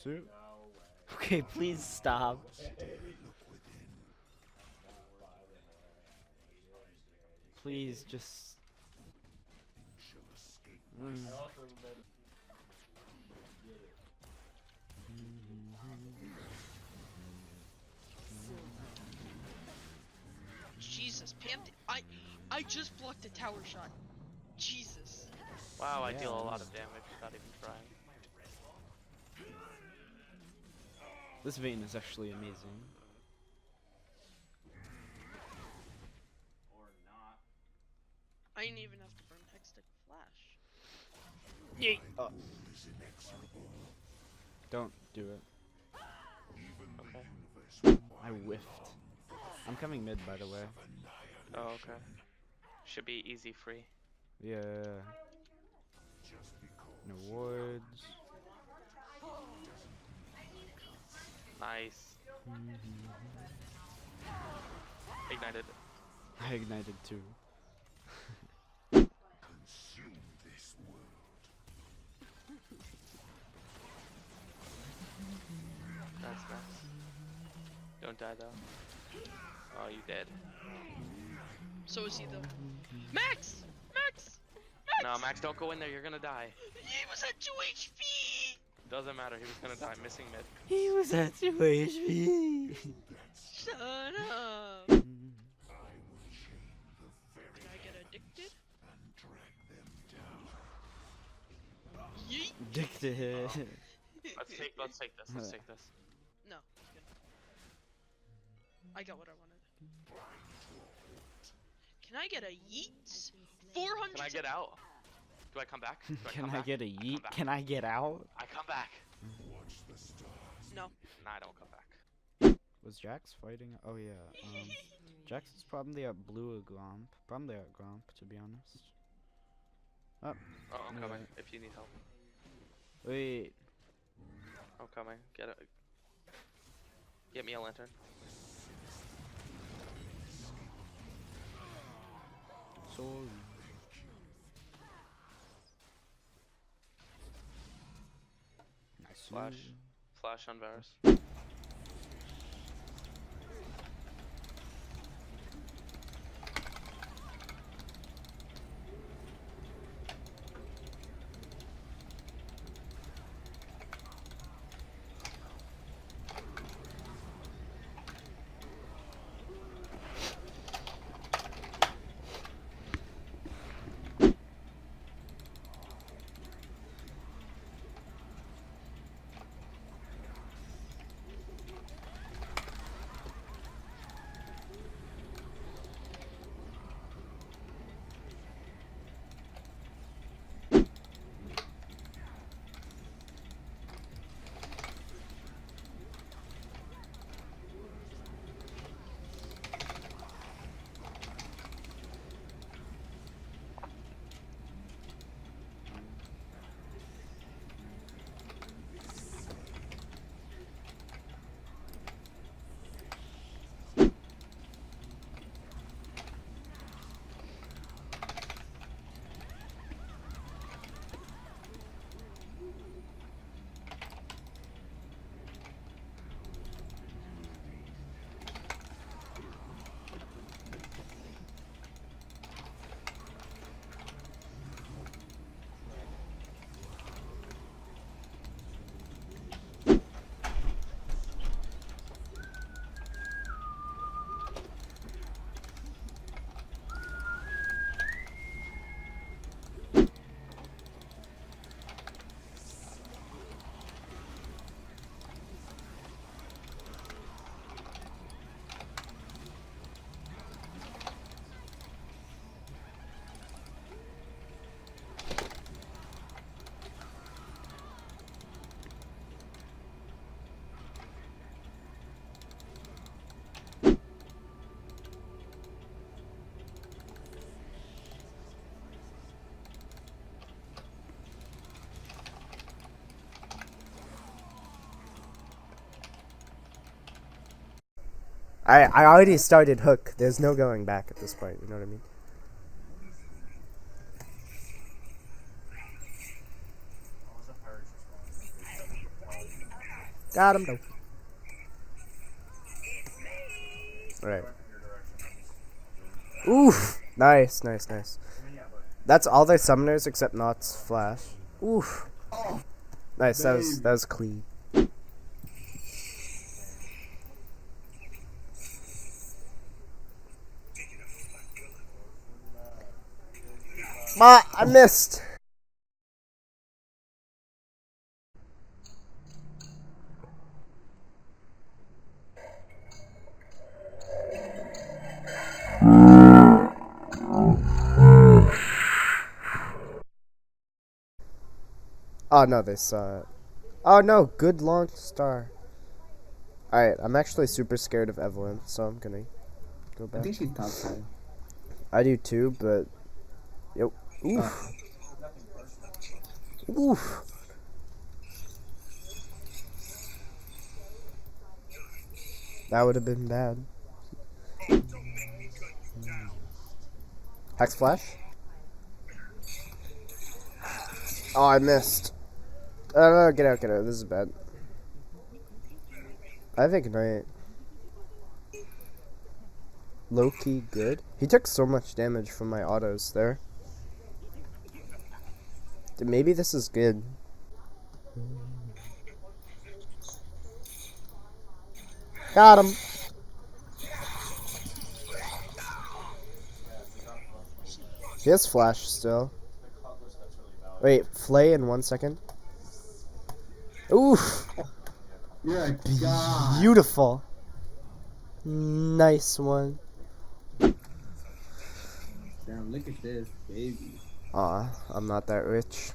Nice. Okay, please stop. Please just. Mm. Jesus, Panther. I just blocked a tower shot. Jesus. Wow, I deal a Yeah. lot of damage without even trying. This vein is actually amazing. I didn't even have to burn Hextech Flash. Yeet. Oh. Don't do it. Okay. I whiffed. I'm coming mid, by the way. Oh, okay. Should be easy free. Yeah. No wards. Nice. Ignited. I ignited too. Nice, Max. Don't die though. Oh, you dead. So is he though. Max! Max! No, Max, don't go in there. You're gonna die. He was at 2 HP! Doesn't matter. He was gonna die. Missing mid. He was at 2 HP. Shut up! Did I get addicted? Yeet! Addicted. Let's take this. Let's take this. No, it's good. I got what I wanted. Can I get a yeet? 400. Can I get out? Do I come back? Do I Can come I back? get a I come yeet? back. Can I get out? I come back. No. Nah, I don't come back. Was Jax fighting? Oh yeah. Jax is probably at blue Gromp. Probably at Gromp, to be honest. Oh, Oh, I'm Yeah. coming. If you need help, wait. I'm coming. Get it. Get me a lantern. Sorry. Nice. Flash. Flash on Varus. I already started hook. There's no going back at this point. You know what I mean? Got him. No. Alright. Oof. Nice, nice, nice. That's all their summoners except Not's Flash. Oof. Nice, that was clean. I missed. Oh no, they saw it. Oh no, good long star. Alright, I'm actually super scared of Evelyn, so I'm gonna go back. I think she's top 5. I do too, but... Yep. Oof. Oof. That would have been bad. Hexflash? Oh, I missed. No, get out, get out. This is bad. I think Ignite. Low-key good. He took so much damage from my autos there. Maybe this is good. Got him. He has flash still. Wait, flay in 1 second. Oof. You're a god. Beautiful. Nice one. Damn, look at this, baby. Aw, I'm not that rich.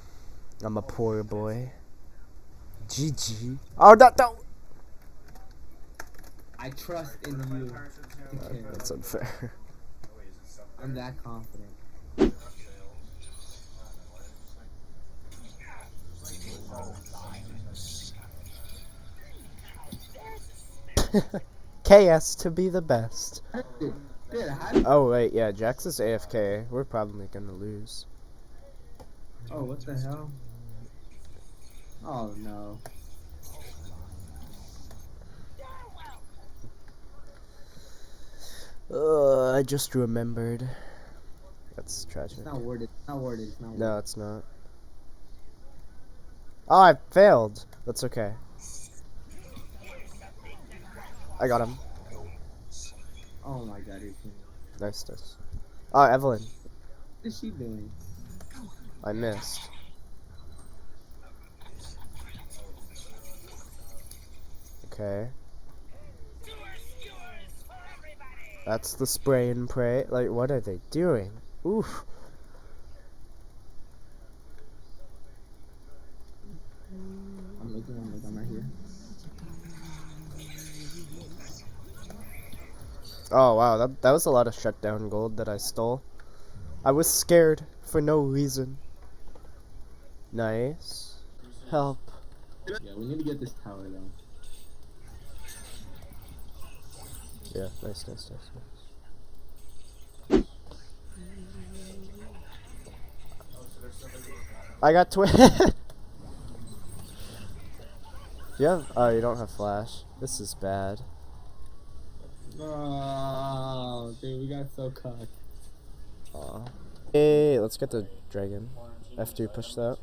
I'm a poor boy. GG. Oh, no. I trust in you. That's unfair. I'm that confident. KS to be the best. Dude, Oh, wait, yeah, Jax is AFK. We're probably gonna lose. oh, what the hell? Oh, no. I just remembered. That's tragic. It's not worded. It's not worded. It's not worded. No, it's not. Oh, I failed. That's okay. I got him. Oh my god, you're kidding. Nice, nice. Oh, Evelyn. What is she doing? I missed. Okay. That's the spray and pray. Like, what are they doing? Oof. I'm looking, I'm right here. Oh, wow. That was a lot of shutdown gold that I stole. I was scared for no reason. Nice. Help. Yeah, we need to get this tower though. Yeah, nice, nice, nice, nice. I got twin. Yeah. Oh, you don't have flash. This is bad. Oh, dude, we got so cocked. Aw. Hey, let's get the dragon. F2, push that.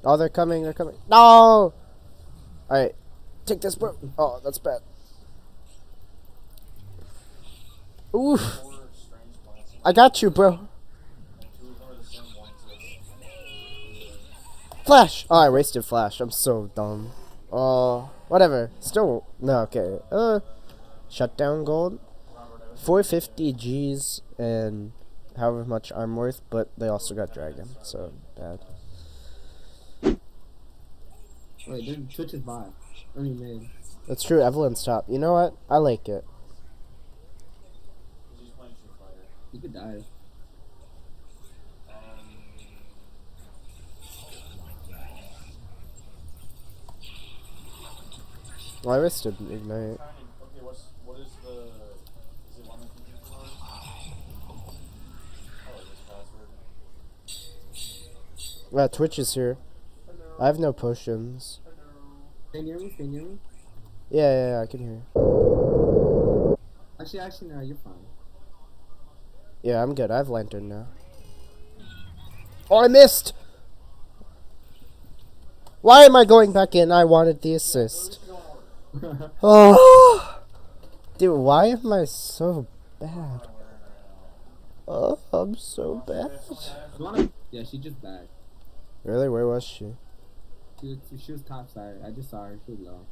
Oh, they're coming, they're coming. No! Alright, take this, bro. Oh, that's bad. Oof. I got you, bro. Flash! Oh, I wasted flash. I'm so dumb. Oh, whatever. Still, no, okay. Shutdown gold. 450 G's and however much I'm worth, but they also got dragon, so bad. Wait, then Twitch is bot. Only mid. That's true, Evelyn's top. You know what? I like it. You could die. Well, I wasted ignite. Okay, what is the? Is it one that you use for? Oh, this password. Twitch is here. I have no potions. Can you hear me? Can you hear me? Yeah, I can hear you. Actually, no, you're fine. Yeah, I'm good. I have lantern now. Oh, I missed! Why am I going back in? I wanted the assist. Oh, dude, why am I so bad? Oh, I'm so bad. Yeah, she just back. Really? Where was she? She was top side. I just saw her. She was low.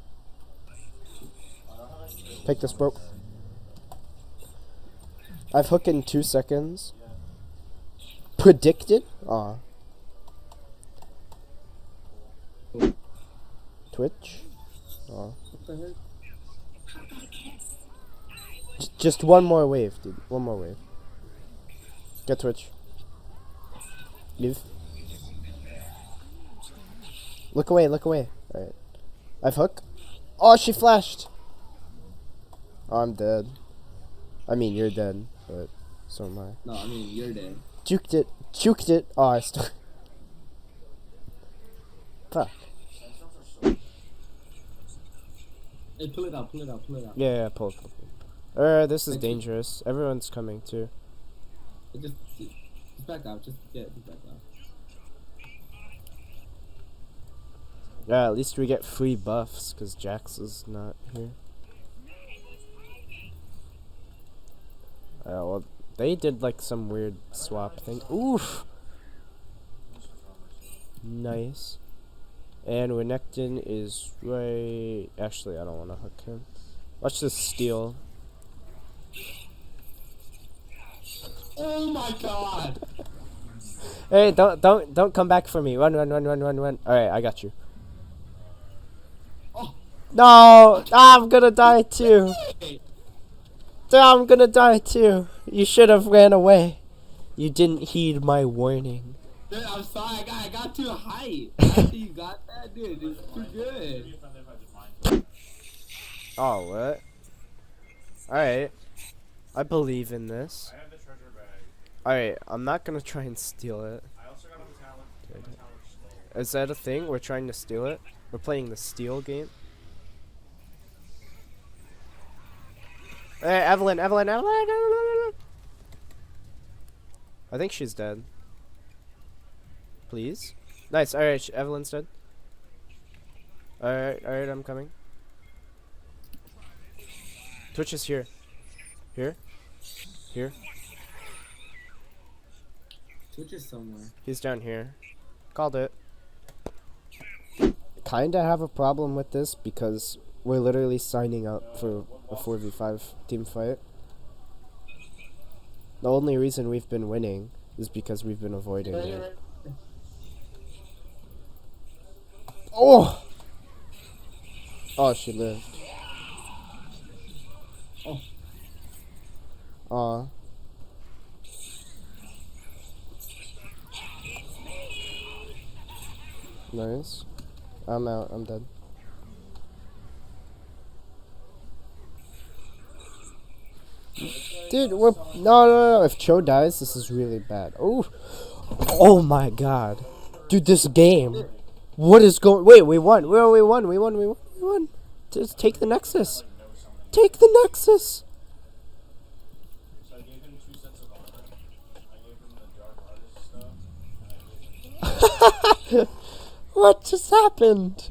Pick this rope. I've hooked in 2 seconds. Predicted? Aw. Twitch? Aw. What the heck? Just one more wave, dude. One more wave. Get Twitch. Leave. Look away, look away. Alright. I've hook. Oh, she flashed. Oh, I'm dead. I mean, you're dead, but so am I. No, I mean, you're dead. Juked it. Juked it. Oh, I still. Fuck. Hey, pull it out, pull it out, pull it out. Yeah, pull. This is dangerous. Everyone's coming too. Just back out. Just back out. Yeah, at least we get free buffs because Jax is not here. Well, they did like some weird swap thing. Oof! Nice. And Renekton is right. Actually, I don't want to hook him. Let's just steal. Oh my god! Hey, don't come back for me. Run. Alright, I got you. Oh. No! I'm gonna die too. I'm gonna die too. You should have ran away. You didn't heed my warning. Dude, I'm sorry, I got too hype. After you got that, dude, it's too good. Oh, what? Alright. I believe in this. I have the treasure bag. Alright, I'm not gonna try and steal it. I also got a metallic skull. Is that a thing? We're trying to steal it? We're playing the steal game? Hey, Evelyn. I think she's dead. Please? Nice, alright, Evelyn's dead. Alright, I'm coming. Twitch is here. Here. Twitch is somewhere. He's down here. Called it. Kinda have a problem with this because we're literally signing up for a 4v5 team fight. The only reason we've been winning is because we've been avoiding it. Oh! Oh, she lived. Oh. Aw. Nice. I'm out. I'm dead. Dude, we're no. If Cho dies, this is really bad. Oh, oh my God, dude, this game. What is going? Wait, we won. We won. Just take the Nexus. Take the Nexus. So I gave him 2 sets of armor. I gave him the dark artist stuff. What just happened?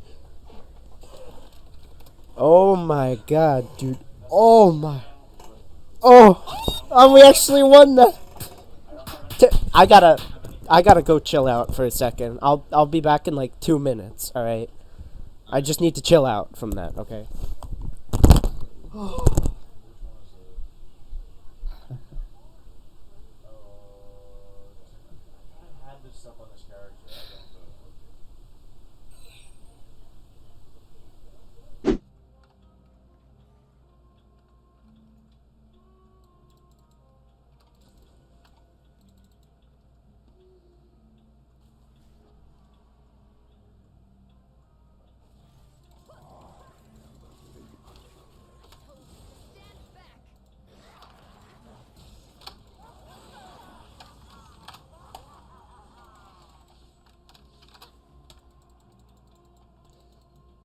Oh my God, dude. Oh my. Oh, we actually won that. I gotta go chill out for a second. I'll be back in like 2 minutes. All right. I just need to chill out from that. Okay.